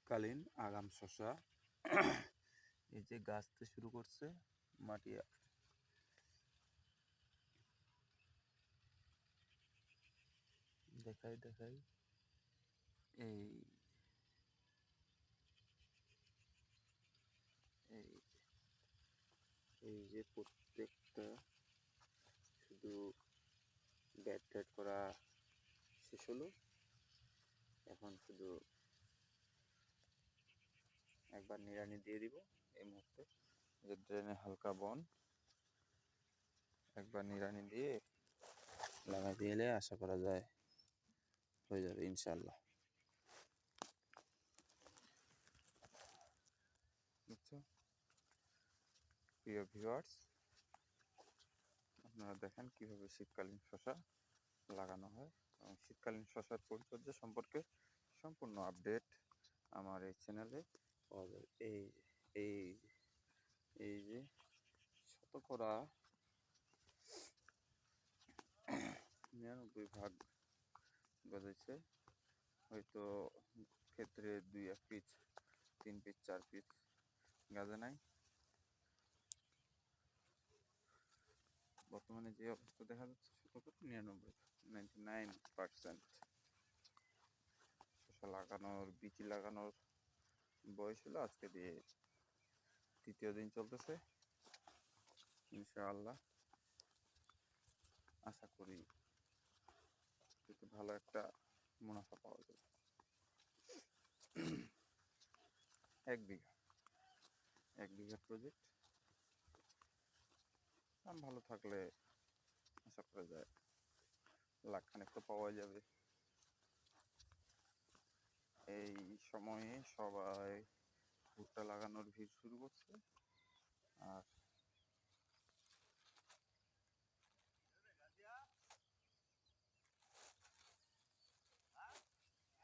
শীতকালীন আগাম শসা এই যে গাছতে শুরু করছে মাটি দেখাই এই এই এই যে প্রত্যেকটা শুধু ব্যাট করা শেষ হলো। এখন শুধু একবার নিড়ানি দিয়ে দিব। এই মুহূর্তে যে ড্রেনে হালকা বন একবার নিড়ানি দিয়ে লাগাই দিলে আশা করা যায় হয়ে যাবে ইনশাল্লাহ। বুঝছো প্রিয় ভিউয়ার্স, আপনারা দেখেন কিভাবে শীতকালীন শসা লাগানো হয় এবং শীতকালীন শসার পরিচর্যা সম্পর্কে সম্পূর্ণ আপডেট আমার এই চ্যানেলে পাওয়া যাবে। এই এই যে শতকরা 99% গজাইছে, হয়তো ক্ষেত্রে 2-1 পিস 3 পিস 4 পিস গাজা নাই। বর্তমানে যে অবস্থা দেখা যাচ্ছে শতকরা 99% শসা লাগানোর বীজ লাগানোর বয়স হলো আজকে দিয়ে 3য় দিন চলতেছে। ইনশাআল্লাহ আশা করি একটু ভালো একটা মুনাফা পাওয়া যাবে। 1 বিঘা প্রজেক্ট, দাম ভালো থাকলে আশা করা যায় লাখখানেক তো পাওয়া যাবে। এই সময়ে সবাই ভুট্টা লাগানোর ভিড় শুরু করছে। আর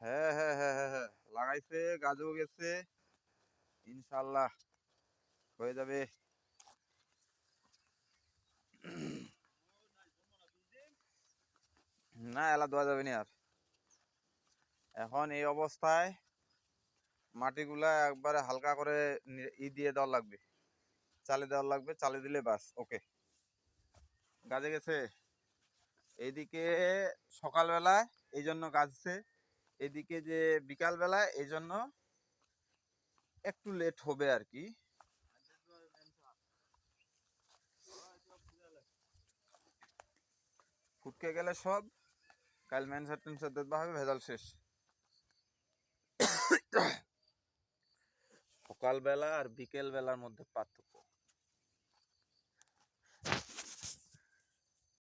হ্যাঁ লাগাইছে, গাছও গেছে, ইনশাল্লাহ হয়ে যাবে। না এলা দেওয়া যাবে না। আর এখন এই অবস্থায় মাটিগুলা একবারে হালকা করে দিয়ে দেওয়া লাগবে, চালে দেওয়া লাগবে, চালে দিলে বাস ওকে গাছে গেছে। এইদিকে সকালবেলায় এই জন্য গাছছে, এদিকে যে বিকালবেলায় এই জন্য একটু লেট হবে আর কি। ফুটকে গেলে সব কাল ম্যানসার টেনসার দেখবা হবে ভেজাল শেষ। সকালবেলা আর বিকেল বেলার মধ্যে পার্থক্য।